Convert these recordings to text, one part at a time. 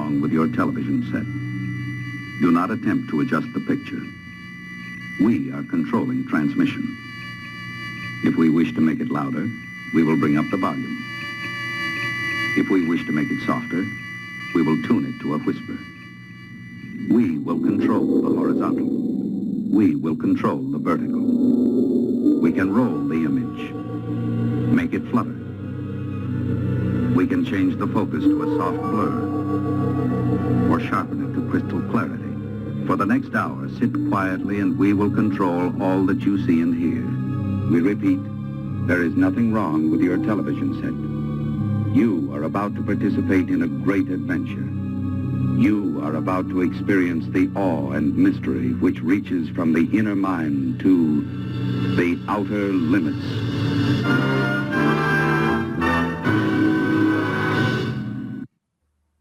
wrong with your television set. Do not attempt to adjust the picture. We are controlling transmission. If we wish to make it louder, we will bring up the volume. If we wish to make it softer, we will tune it to a whisper. We will control the horizontal. We will control the vertical. We can roll the image, make it flutter. We can change the focus to a soft blur, or sharpen it to crystal clarity. For the next hour, sit quietly and we will control all that you see and hear. We repeat, there is nothing wrong with your television set. You are about to participate in a great adventure. You are about to experience the awe and mystery which reaches from the inner mind to the outer limits.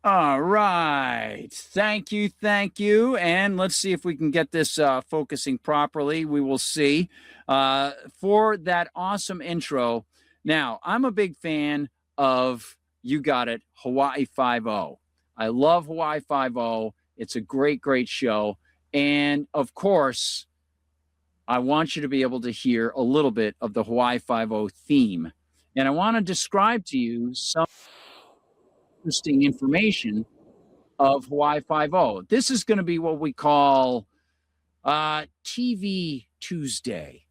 All right. Thank you. Thank you. And let's see if we can get this focusing properly. We will see. For that awesome intro. Now, I'm a big fan of, you got it, Hawaii Five-0. I love Hawaii Five-0. It's a great, great show. And, of course, I want you to be able to hear a little bit of the Hawaii Five-0 theme. And I want to describe to you some interesting information of Hawaii Five-0. This is going to be what we call TV Tuesday.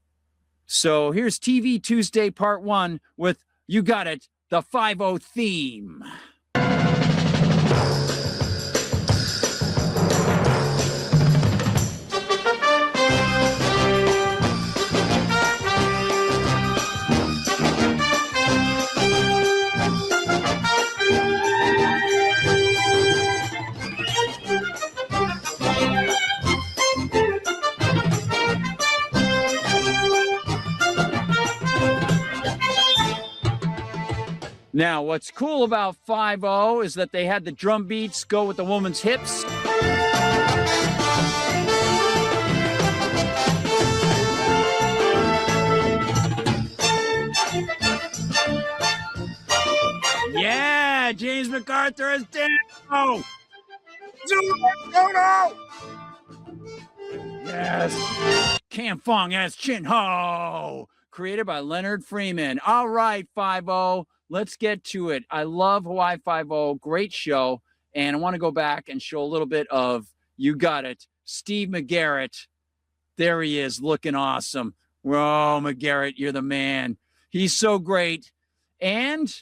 So here's TV Tuesday Part 1 with, you got it, the 5-0 theme. Now, what's cool about 5-0 is that they had the drum beats go with the woman's hips. Yeah, James MacArthur is down. Yes. Cam Fong as Chin Ho. Created by Leonard Freeman. All right, 5-0. Let's get to it. I love Hawaii Five-0. Great show. And I want to go back and show a little bit of, you got it, Steve McGarrett. There he is, looking awesome. Oh, McGarrett, you're the man. He's so great. And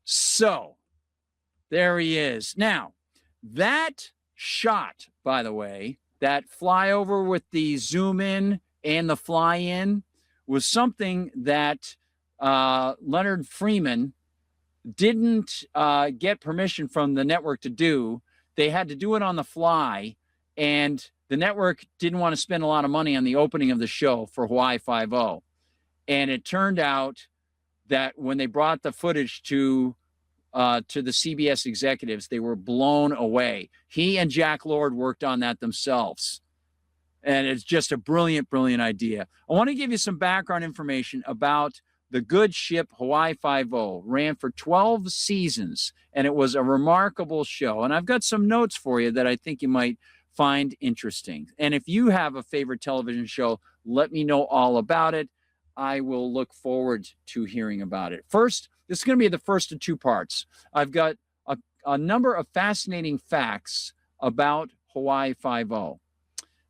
so, there he is. Now, that shot, by the way, that flyover with the zoom in and the fly in was something that Leonard Freeman didn't get permission from the network to do. They had to do it on the fly, and the network didn't want to spend a lot of money on the opening of the show for Hawaii Five-0. And it turned out that when they brought the footage to the CBS executives, they were blown away. He and Jack Lord worked on that themselves. And it's just a brilliant, brilliant idea. I want to give you some background information about the good ship Hawaii Five-0. Ran for 12 seasons, and it was a remarkable show. And I've got some notes for you that I think you might find interesting. And if you have a favorite television show, let me know all about it. I will look forward to hearing about it. First, this is going to be the first of two parts. I've got a number of fascinating facts about Hawaii Five-0.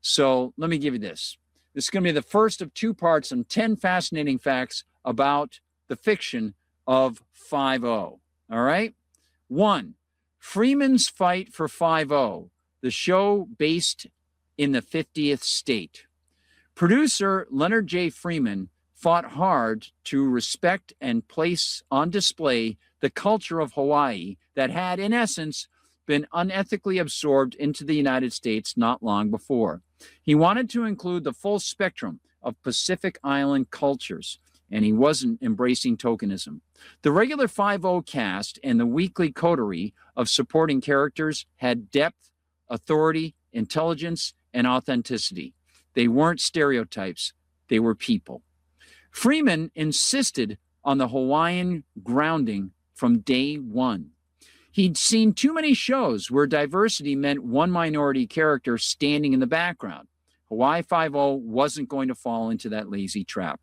So let me give you this. This is going to be the first of two parts on 10 fascinating facts about the fiction of 5-0. All right? 1, Freeman's Fight for 5-0, the show based in the 50th state. Producer Leonard J. Freeman fought hard to respect and place on display the culture of Hawaii that had, in essence, been unethically absorbed into the United States not long before. He wanted to include the full spectrum of Pacific Island cultures, and he wasn't embracing tokenism. The regular 5-0 cast and the weekly coterie of supporting characters had depth, authority, intelligence, and authenticity. They weren't stereotypes, they were people. Freeman insisted on the Hawaiian grounding from day one. He'd seen too many shows where diversity meant one minority character standing in the background. Hawaii Five-0 wasn't going to fall into that lazy trap.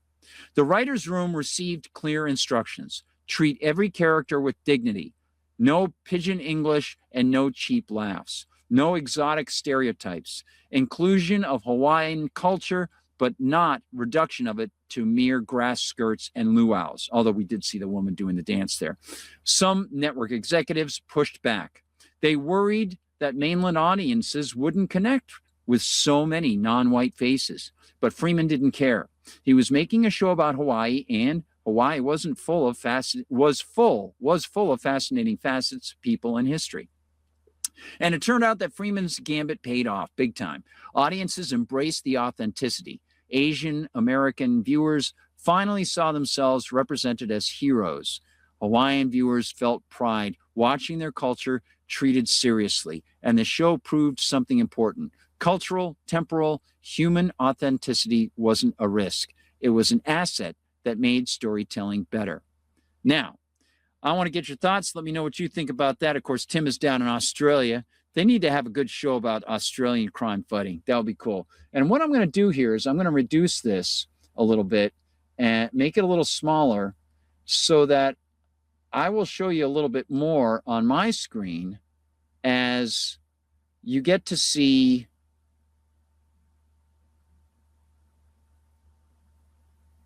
The writer's room received clear instructions. Treat every character with dignity. No pidgin English and no cheap laughs. No exotic stereotypes. Inclusion of Hawaiian culture, but not reduction of it to mere grass skirts and luau's, although we did see the woman doing the dance there. Some network executives pushed back. They worried that mainland audiences wouldn't connect with so many non-white faces. But Freeman didn't care. He was making a show about Hawaii, and Hawaii was full of fascinating facets, people, and history. And it turned out that Freeman's gambit paid off big time. Audiences embraced the authenticity. Asian American viewers finally saw themselves represented as heroes. Hawaiian viewers felt pride watching their culture treated seriously, and the show proved something important. Cultural, temporal, human authenticity wasn't a risk. It was an asset that made storytelling better. Now, I want to get your thoughts. Let me know what you think about that. Of course, Tim is down in Australia. They need to have a good show about Australian crime fighting. That would be cool. And what I'm going to do here is I'm going to reduce this a little bit and make it a little smaller so that I will show you a little bit more on my screen as you get to see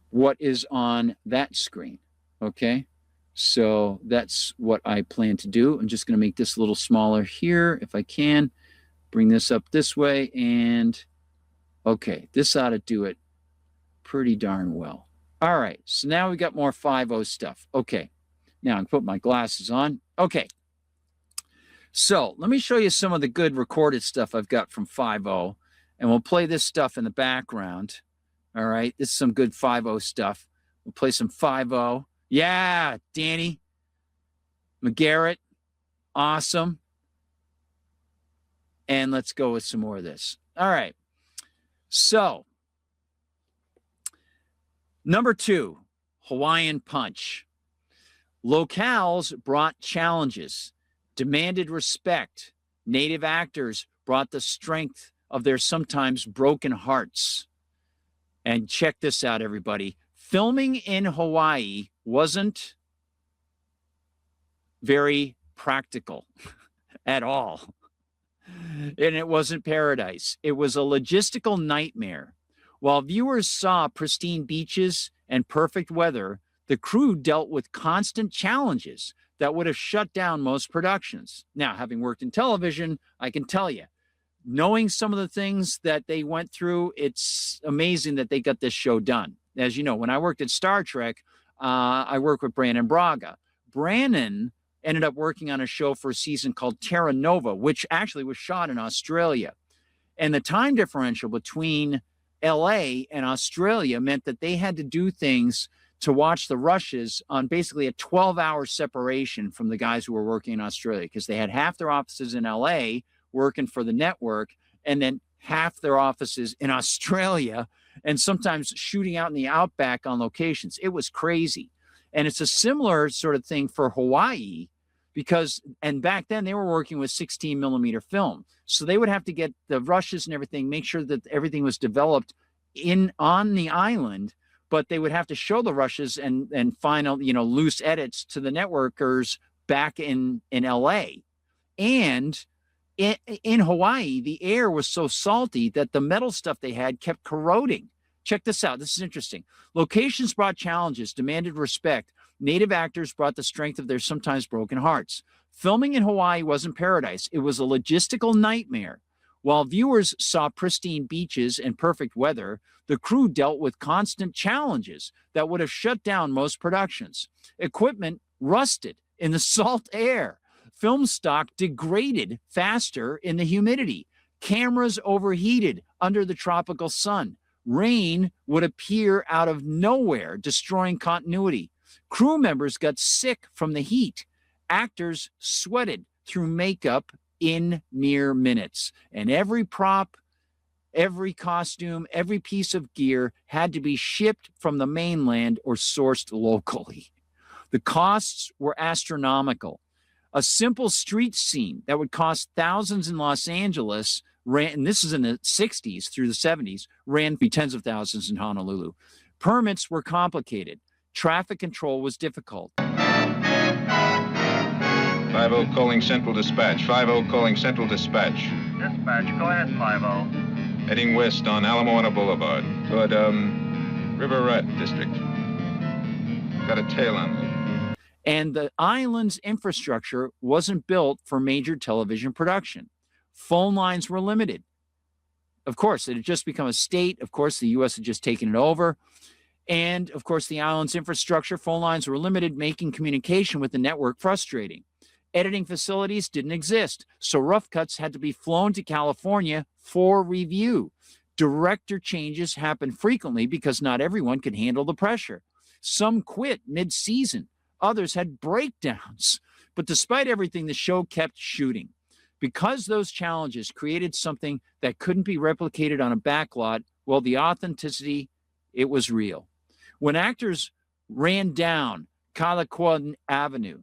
what is on that screen, okay? So that's what I plan to do. I'm just going to make this a little smaller here if I can. Bring this up this way, and okay, this ought to do it pretty darn well. All right, so now we got more 5-0 stuff. Okay, now I can put my glasses on. Okay, so let me show you some of the good recorded stuff I've got from 5-0, and we'll play this stuff in the background. All right, this is some good 5-0 stuff. We'll play some 5-0. Yeah, Danny McGarrett, awesome. And let's go with some more of this. All right, so number 2, Hawaiian Punch. Locales brought challenges, demanded respect. Native actors brought the strength of their sometimes broken hearts. And check this out, everybody. Filming in Hawaii wasn't very practical at all. And it wasn't paradise. It was a logistical nightmare. While viewers saw pristine beaches and perfect weather, the crew dealt with constant challenges that would have shut down most productions. Now, having worked in television, I can tell you, knowing some of the things that they went through, it's amazing that they got this show done. As you know, when I worked at Star Trek, I worked with Brannon Braga. Brannon ended up working on a show for a season called Terra Nova, which actually was shot in Australia. And the time differential between LA and Australia meant that they had to do things to watch the rushes on basically a 12-hour separation from the guys who were working in Australia, because they had half their offices in LA working for the network, and then half their offices in Australia, and sometimes shooting out in the outback on locations. It was crazy. And it's a similar sort of thing for Hawaii, because, and back then they were working with 16 millimeter film. So they would have to get the rushes and everything, make sure that everything was developed on the island, but they would have to show the rushes and final, loose edits to the networkers back in LA. And in Hawaii, the air was so salty that the metal stuff they had kept corroding. Check this out. This is interesting. Locations brought challenges, demanded respect. Native actors brought the strength of their sometimes broken hearts. Filming in Hawaii wasn't paradise. It was a logistical nightmare. While viewers saw pristine beaches and perfect weather, the crew dealt with constant challenges that would have shut down most productions. Equipment rusted in the salt air. Film stock degraded faster in the humidity. Cameras overheated under the tropical sun. Rain would appear out of nowhere, destroying continuity. Crew members got sick from the heat. Actors sweated through makeup in mere minutes. And every prop, every costume, every piece of gear had to be shipped from the mainland or sourced locally. The costs were astronomical. A simple street scene that would cost thousands in Los Angeles ran, and this is in the 60s through the 70s, ran for tens of thousands in Honolulu. Permits were complicated. Traffic control was difficult. 50 calling Central Dispatch. 50 calling Central Dispatch. Dispatch, go ahead, 50. Heading west on Ala Moana Boulevard. Toward, River Rat District. Got a tail on me. And the island's infrastructure wasn't built for major television production. Phone lines were limited. Of course, it had just become a state. Of course, the U.S. had just taken it over. And, of course, the island's infrastructure, phone lines were limited, making communication with the network frustrating. Editing facilities didn't exist, so rough cuts had to be flown to California for review. Director changes happened frequently because not everyone could handle the pressure. Some quit mid-season. Others had breakdowns. But despite everything, the show kept shooting. Because those challenges created something that couldn't be replicated on a backlot, well, the authenticity, it was real. When actors ran down Kalakaua Avenue,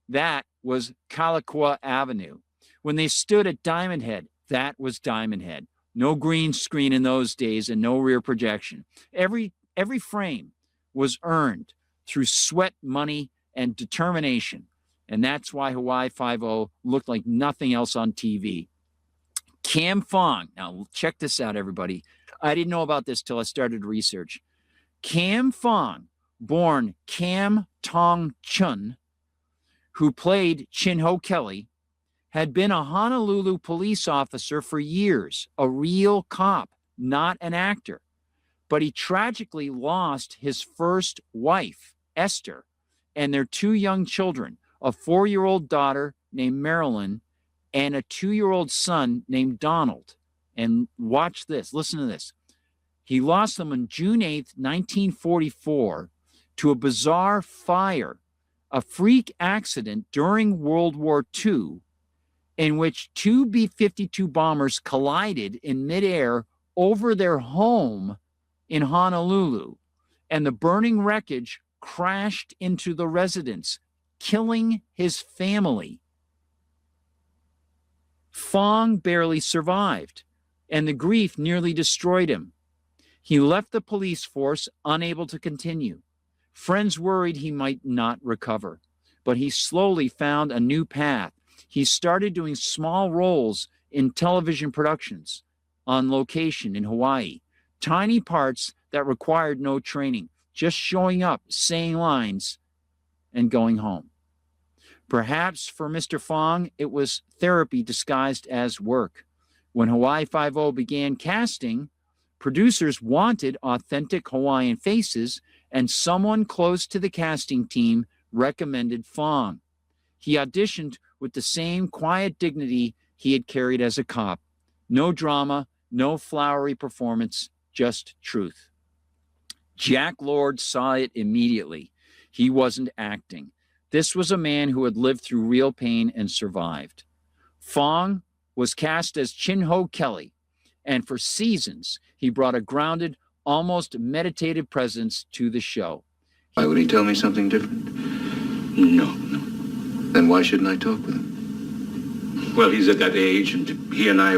that was Kalakaua Avenue. When they stood at Diamond Head, that was Diamond Head. No green screen in those days and no rear projection. Every frame was earned through sweat, money, and determination. And that's why Hawaii Five-0 looked like nothing else on TV. Cam Fong. Now, check this out, everybody. I didn't know about this till I started research. Cam Fong, born Cam Tong Chun, who played Chin Ho Kelly, had been a Honolulu police officer for years, a real cop, not an actor. But he tragically lost his first wife, Esther, and their 2 young children, a 4-year-old daughter named Marilyn and a 2-year-old son named Donald. And watch this, listen to this. He lost them on June 8th, 1944, to a bizarre fire, a freak accident during World War II, in which 2 B-52 bombers collided in midair over their home in Honolulu, and the burning wreckage crashed into the residence, killing his family. Fong barely survived, and the grief nearly destroyed him. He left the police force unable to continue. Friends worried he might not recover, but he slowly found a new path. He started doing small roles in television productions on location in Hawaii, tiny parts that required no training, just showing up, saying lines, and going home. Perhaps for Mr. Fong, it was therapy disguised as work. When Hawaii Five-0 began casting, producers wanted authentic Hawaiian faces, and someone close to the casting team recommended Fong. He auditioned with the same quiet dignity he had carried as a cop. No drama, no flowery performance, just truth. Jack Lord saw it immediately. He wasn't acting. This was a man who had lived through real pain and survived. Fong was cast as Chin Ho Kelly, and for seasons, he brought a grounded, almost meditative presence to the show. Why would he tell me something different? No. Then why shouldn't I talk with him? Well, he's at that age, and he and I,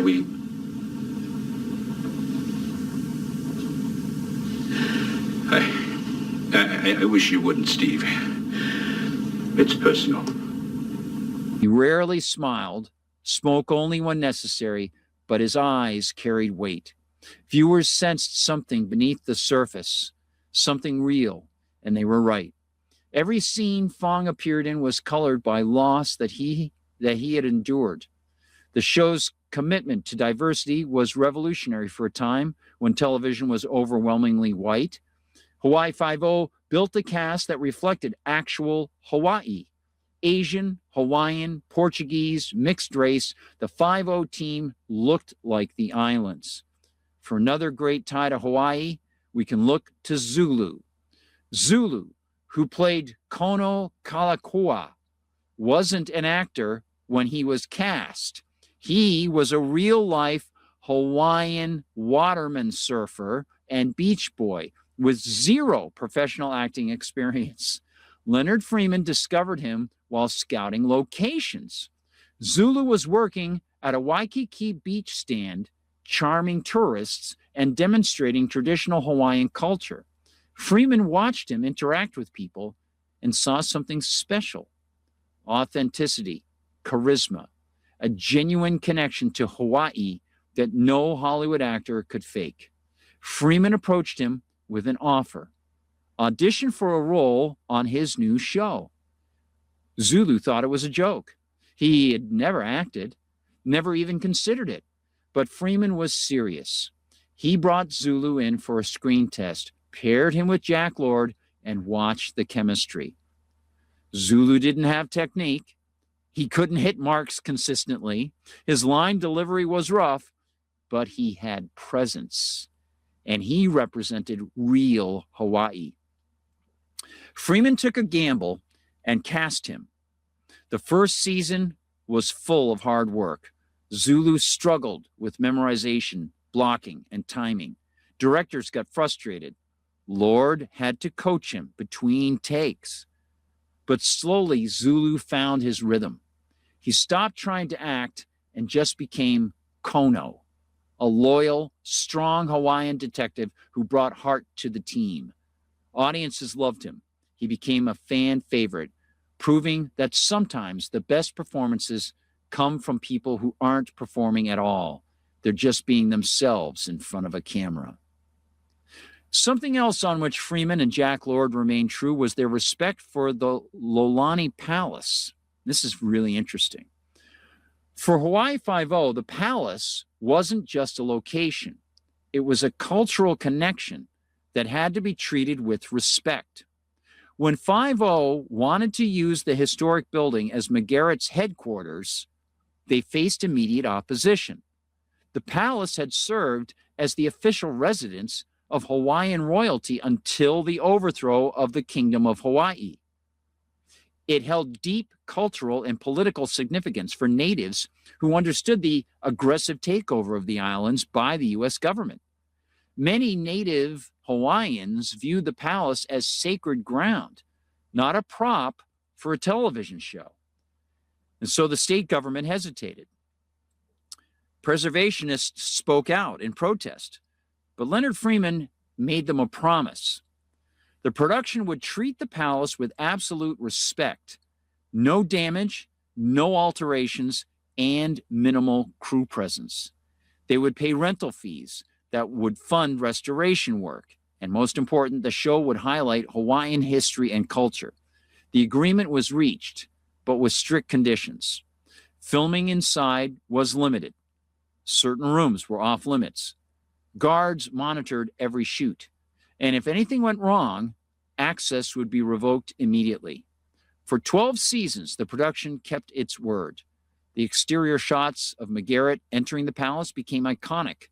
I wish you wouldn't, Steve. It's personal. He rarely smiled, spoke only when necessary, but his eyes carried weight. Viewers sensed something beneath the surface, something real, and they were right. Every scene Fong appeared in was colored by loss that he had endured. The show's commitment to diversity was revolutionary for a time when television was overwhelmingly white. Hawaii Five-0 built a cast that reflected actual Hawaii. Asian, Hawaiian, Portuguese, mixed race, the 5-0 team looked like the islands. For another great tie to Hawaii, we can look to Zulu. Zulu, who played Kono Kalakaua, wasn't an actor when he was cast. He was a real-life Hawaiian waterman surfer and beach boy with zero professional acting experience. Leonard Freeman discovered him while scouting locations. Zulu was working at a Waikiki beach stand, charming tourists and demonstrating traditional Hawaiian culture. Freeman watched him interact with people and saw something special: authenticity, charisma, a genuine connection to Hawaii that no Hollywood actor could fake. Freeman approached him with an offer: audition for a role on his new show. Zulu thought it was a joke. He had never acted, never even considered it. But Freeman was serious. He brought Zulu in for a screen test, paired him with Jack Lord, and watched the chemistry. Zulu didn't have technique. He couldn't hit marks consistently. His line delivery was rough, but he had presence, and he represented real Hawaii. Freeman took a gamble and cast him. The first season was full of hard work. Zulu struggled with memorization, blocking, and timing. Directors got frustrated. Lord had to coach him between takes. But slowly, Zulu found his rhythm. He stopped trying to act and just became Kono, a loyal, strong Hawaiian detective who brought heart to the team. Audiences loved him. He became a fan favorite, proving that sometimes the best performances come from people who aren't performing at all. They're just being themselves in front of a camera. Something else on which Freeman and Jack Lord remained true was their respect for the Lolani Palace. This is really interesting. For Hawaii Five-0, the palace wasn't just a location. It was a cultural connection that had to be treated with respect. When Five-0 wanted to use the historic building as McGarrett's headquarters, they faced immediate opposition. The palace had served as the official residence of Hawaiian royalty until the overthrow of the Kingdom of Hawaii. It held deep cultural and political significance for natives who understood the aggressive takeover of the islands by the U.S. government. Many native Hawaiians viewed the palace as sacred ground, not a prop for a television show. And so the state government hesitated. Preservationists spoke out in protest, but Leonard Freeman made them a promise. The production would treat the palace with absolute respect, no damage, no alterations, and minimal crew presence. They would pay rental fees that would fund restoration work. And most important, the show would highlight Hawaiian history and culture. The agreement was reached, but with strict conditions. Filming inside was limited. Certain rooms were off limits. Guards monitored every shoot. And if anything went wrong, access would be revoked immediately. For 12 seasons, the production kept its word. The exterior shots of McGarrett entering the palace became iconic,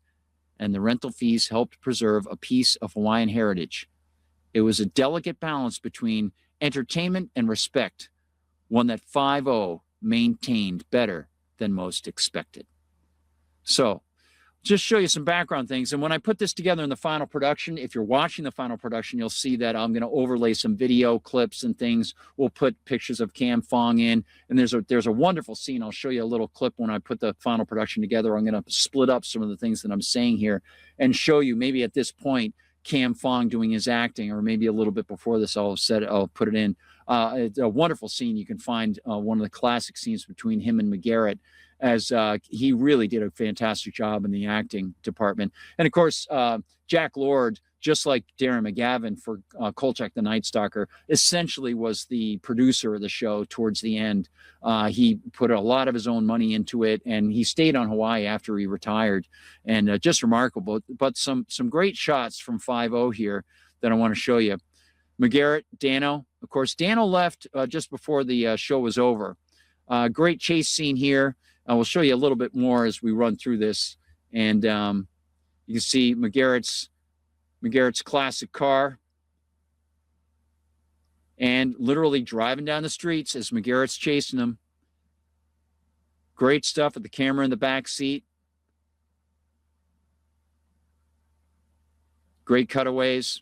and the rental fees helped preserve a piece of Hawaiian heritage. It was a delicate balance between entertainment and respect, one that Five-0 maintained better than most expected. So, just show you some background things. And when I put this together in the final production, if you're watching the final production, you'll see that I'm going to overlay some video clips and things. We'll put pictures of Cam Fong in. And there's a wonderful scene. I'll show you a little clip when I put the final production together. I'm going to split up some of the things that I'm saying here and show you maybe at this point Cam Fong doing his acting, or maybe a little bit before this I'll put it in. It's a wonderful scene. You can find one of the classic scenes between him and McGarrett, as he really did a fantastic job in the acting department. And of course, Jack Lord, just like Darren McGavin for Kolchak the Night Stalker, essentially was the producer of the show towards the end. He put a lot of his own money into it, and he stayed on Hawaii after he retired. And just remarkable, but some great shots from Five-0 here that I want to show you. McGarrett, Dano. Of course, Dano left just before the show was over. Great chase scene here. I will show you a little bit more as we run through this. And you can see McGarrett's classic car, and literally driving down the streets as McGarrett's chasing them. Great stuff with the camera in the back seat. Great cutaways.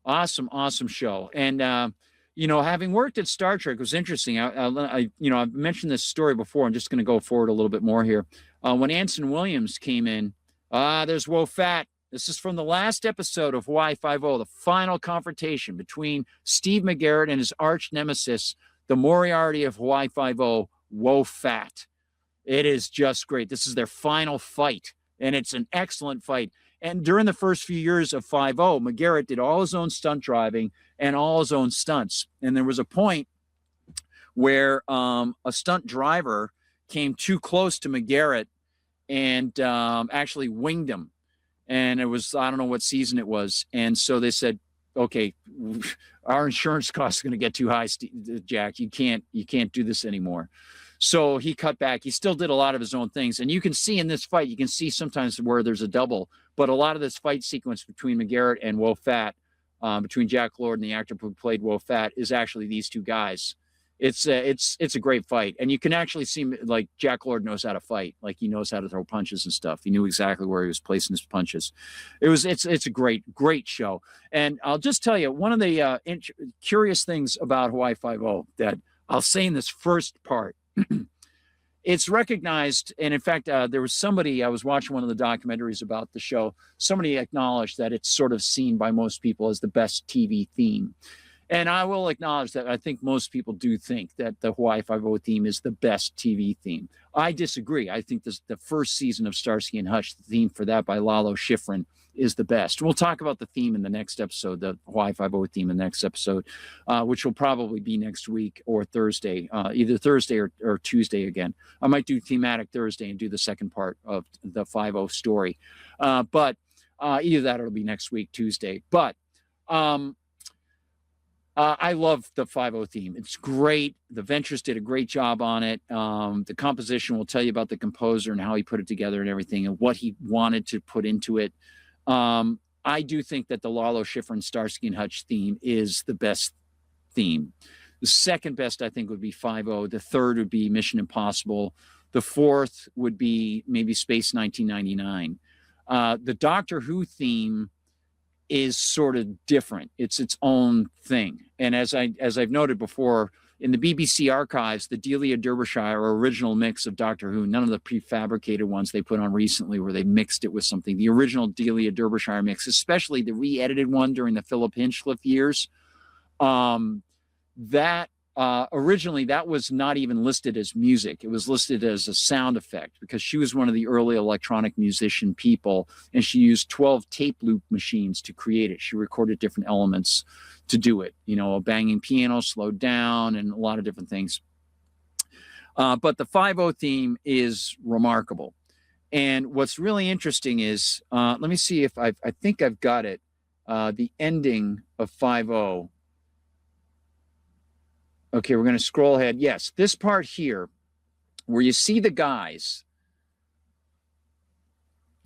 Awesome, awesome show. And, having worked at Star Trek was interesting. I've mentioned this story before. I'm just going to go forward a little bit more here. When Anson Williams came in, there's Wo Fat. This is from the last episode of Hawaii Five-0, the final confrontation between Steve McGarrett and his arch nemesis, the Moriarty of Hawaii Five-0, Wo Fat. It is just great. This is their final fight, and it's an excellent fight. And during the first few years of 5-0, McGarrett did all his own stunt driving and all his own stunts. And there was a point where a stunt driver came too close to McGarrett and actually winged him. And it was, I don't know what season it was. And so they said, okay, our insurance costs are going to get too high, Jack. You can't do this anymore. So he cut back. He still did a lot of his own things. And you can see in this fight, you can see sometimes where there's a double, but a lot of this fight sequence between McGarrett and Wo Fat, between Jack Lord and the actor who played Wo Fat, is actually these two guys. It's a great fight. And you can actually see, like, Jack Lord knows how to fight. Like, he knows how to throw punches and stuff. He knew exactly where he was placing his punches. It's a great show. And I'll just tell you, one of the curious things about Hawaii Five-0 that I'll say in this first part, it's recognized, and in fact, there was somebody, I was watching one of the documentaries about the show, somebody acknowledged that it's sort of seen by most people as the best TV theme. And I will acknowledge that I think most people do think that the Hawaii Five-0 theme is the best TV theme. I disagree. I think the first season of Starsky and Hutch, the theme for that by Lalo Schifrin, is the best. We'll talk about the theme in the next episode, the Hawaii Five-0 theme in the next episode, which will probably be next week or Thursday, either Thursday or Tuesday again. I might do thematic Thursday and do the second part of the 5-0 story. But either that or it'll be next week, Tuesday. But I love the 5-0 theme. It's great. The Ventures did a great job on it. The composition will tell you about the composer and how he put it together and everything and what he wanted to put into it. I do think that the Lalo Schifrin Starsky and Hutch theme is the best theme. The second best, I think, would be 5-0. The third would be Mission Impossible. The fourth would be maybe Space 1999. The Doctor Who theme is sort of different. It's its own thing. And as I've noted before, in the BBC archives, the Delia Derbyshire original mix of Doctor Who, none of the prefabricated ones they put on recently where they mixed it with something, the original Delia Derbyshire mix, especially the re-edited one during the Philip Hinchcliffe years, originally that was not even listed as music. It was listed as a sound effect because she was one of the early electronic musician people, and she used 12 tape loop machines to create it. She recorded different elements to do it, a banging piano slowed down and a lot of different things. But the 5-0 theme is remarkable. And what's really interesting is, let me see if I think I've got it, the ending of 5-0. Okay, we're going to scroll ahead. Yes, this part here, where you see the guys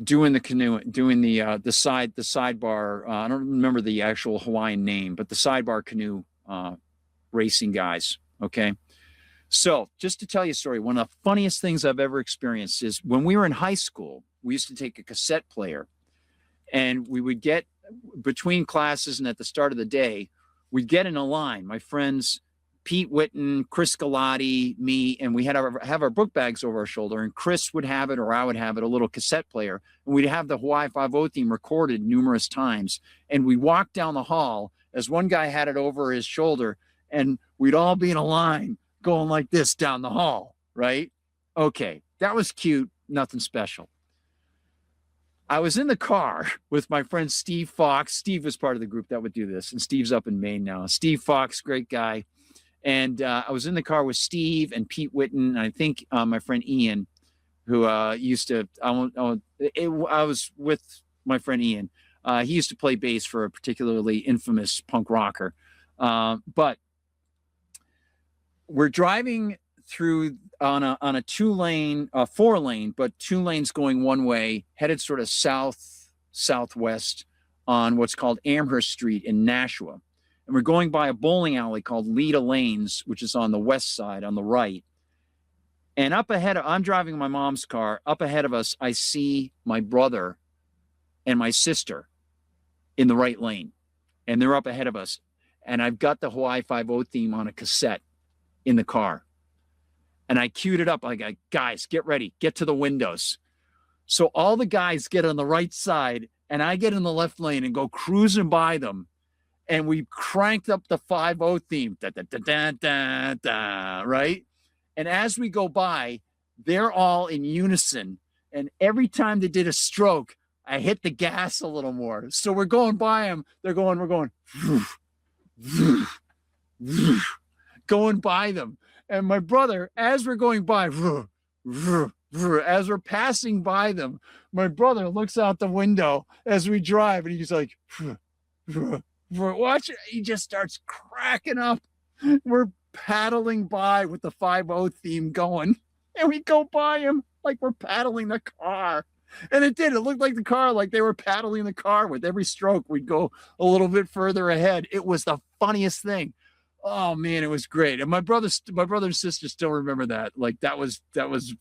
doing the canoe, doing the sidebar. I don't remember the actual Hawaiian name, but the sidebar canoe racing guys. Okay, so just to tell you a story, one of the funniest things I've ever experienced is when we were in high school. We used to take a cassette player, and we would get between classes and at the start of the day, we'd get in a line. My friends, Pete Whitten, Chris Galati, me, and we had have our book bags over our shoulder, and Chris would have it, or I would have it, a little cassette player, and we'd have the Hawaii Five-0 theme recorded numerous times, and we'd walk down the hall as one guy had it over his shoulder, and we'd all be in a line going like this down the hall, right? Okay, that was cute, nothing special. I was in the car with my friend Steve Fox. Steve was part of the group that would do this, and Steve's up in Maine now. Steve Fox, great guy. And I was in the car with Steve and Pete Whitten, and I think my friend Ian, who used to, I was with my friend Ian. He used to play bass for a particularly infamous punk rocker. But we're driving through on a 2-lane, 4-lane, but 2 lanes going one way, headed sort of southwest on what's called Amherst Street in Nashua. And we're going by a bowling alley called Leda Lanes, which is on the west side, on the right. And up ahead, I'm driving my mom's car. Up ahead of us, I see my brother and my sister in the right lane. And they're up ahead of us. and I've got the Hawaii Five-0 theme on a cassette in the car. And I queued it up. Like, guys, get ready. Get to the windows. So all the guys get on the right side, and I get in the left lane and go cruising by them. And we cranked up the 5-0 theme, da, da, da, da, da, da, right? And as we go by, they're all in unison. And every time they did a stroke, I hit the gas a little more. So we're going by them. We're going, going by them. And my brother, as we're going by, as we're passing by them, my brother looks out the window as we drive, and he's like, watch it. He just starts cracking up. We're paddling by with the 5-0 theme going, and we go by him like we're paddling the car. And it did. It looked like the car, like they were paddling the car. With every stroke, we'd go a little bit further ahead. It was the funniest thing. Oh man, it was great. And my brother and sister still remember that. Like that was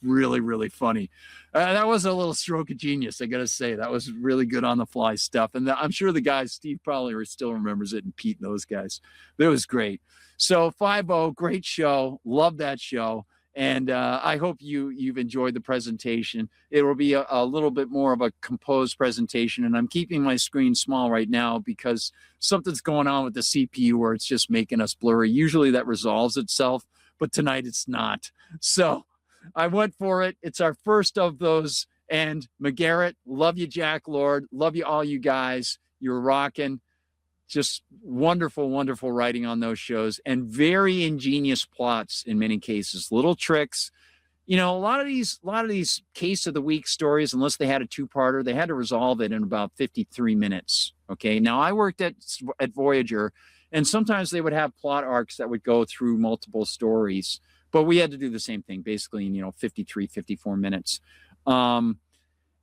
really, really funny. That was a little stroke of genius, I gotta say. That was really good on the fly stuff. And I'm sure the guys, Steve probably still remembers it, and Pete and those guys. It was great. So 5-0, great show. Love that show. And I hope you've enjoyed the presentation. It will be a little bit more of a composed presentation, and I'm keeping my screen small right now because something's going on with the CPU where it's just making us blurry. Usually that resolves itself, but tonight it's not. So I went for it. It's our first of those. And McGarrett, love you, Jack Lord. Love you all, you guys. You're rocking. Just wonderful, wonderful writing on those shows, and very ingenious plots in many cases. Little tricks. You know, a lot of these case of the week stories, unless they had a two-parter, they had to resolve it in about 53 minutes. Okay. Now I worked at Voyager, and sometimes they would have plot arcs that would go through multiple stories, but we had to do the same thing basically in, 53, 54 minutes.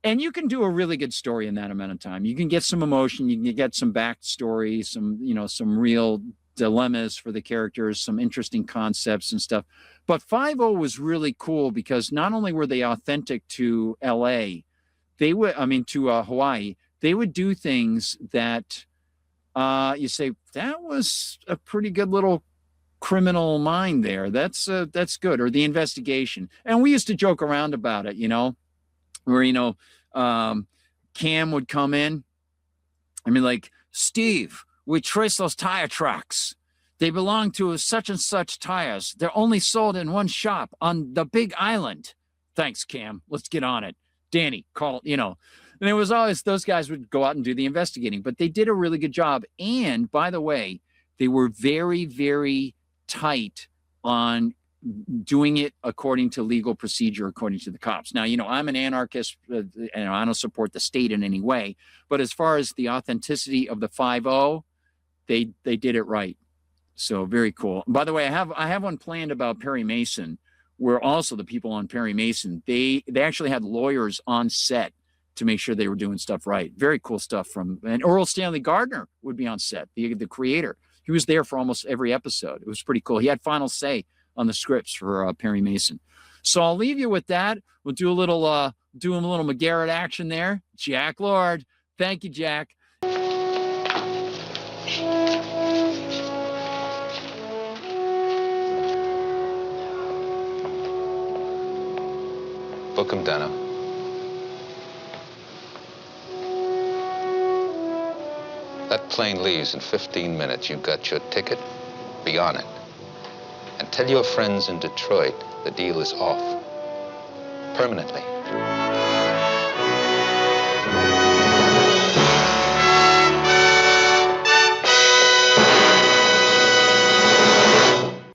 And you can do a really good story in that amount of time. You can get some emotion, you can get some backstory, some real dilemmas for the characters, some interesting concepts and stuff. But 5-0 was really cool because not only were they authentic to LA, to Hawaii, they would do things that you say, that was a pretty good little criminal mind there. That's good. Or the investigation. And we used to joke around about it, where, Cam would come in. I mean, like, Steve, we traced those tire tracks. They belong to such and such tires. They're only sold in one shop on the Big Island. Thanks, Cam. Let's get on it. Danny, call, And it was always, those guys would go out and do the investigating, but they did a really good job. And by the way, they were very, very tight on doing it according to legal procedure, according to the cops. Now, I'm an anarchist, and I don't support the state in any way, but as far as the authenticity of the 5-0, they did it right. So very cool. By the way, I have one planned about Perry Mason, where also the people on Perry Mason, they actually had lawyers on set to make sure they were doing stuff right. Very cool stuff and Earl Stanley Gardner would be on set, the creator. He was there for almost every episode. It was pretty cool. He had final say on the scripts for Perry Mason. So I'll leave you with that. We'll do a little McGarrett action there. Jack Lord. Thank you, Jack. Book 'em, Dano. That plane leaves in 15 minutes. You've got your ticket. Be on it. And tell your friends in Detroit the deal is off. Permanently.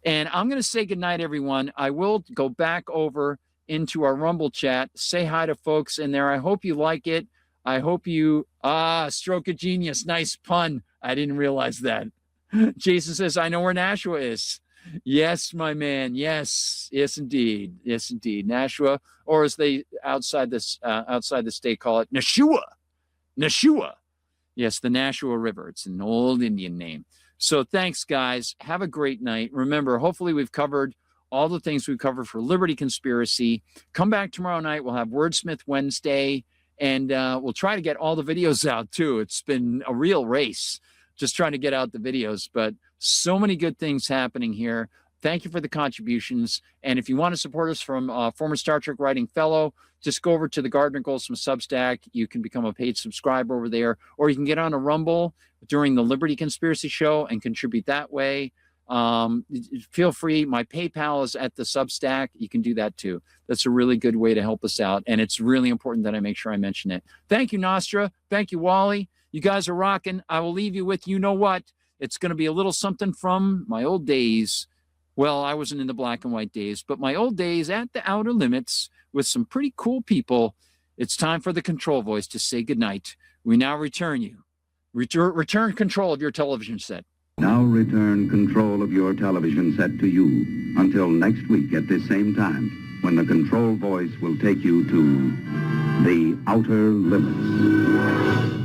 And I'm going to say goodnight, everyone. I will go back over into our Rumble chat, say hi to folks in there. I hope you like it. I hope you, stroke of genius. Nice pun. I didn't realize that. Jason says, I know where Nashua is. Yes, my man. Yes, indeed. Yes, indeed. Nashua, or as they outside the state call it, Nashua. Nashua. Yes, the Nashua River. It's an old Indian name. So thanks, guys. Have a great night. Remember, hopefully we've covered all the things we've covered for Liberty Conspiracy. Come back tomorrow night. We'll have Wordsmith Wednesday, and we'll try to get all the videos out, too. It's been a real race. just trying to get out the videos. But so many good things happening here. Thank you for the contributions. And if you want to support us from former Star Trek writing fellow, just go over to the Gardner Goldsmith Substack. You can become a paid subscriber over there, or you can get on a Rumble during the Liberty Conspiracy Show and contribute that way. Feel free. My PayPal is at the Substack. You can do that too. That's a really good way to help us out. And it's really important that I make sure I mention it. Thank you, Nostra. Thank you, Wally. You guys are rocking. I will leave you with, you know what? It's going to be a little something from my old days. Well, I wasn't in the black and white days, but my old days at the Outer Limits with some pretty cool people. It's time for the control voice to say goodnight. We now return you. Return control of your television set. Now return control of your television set to you until next week at this same time, when the control voice will take you to the Outer Limits.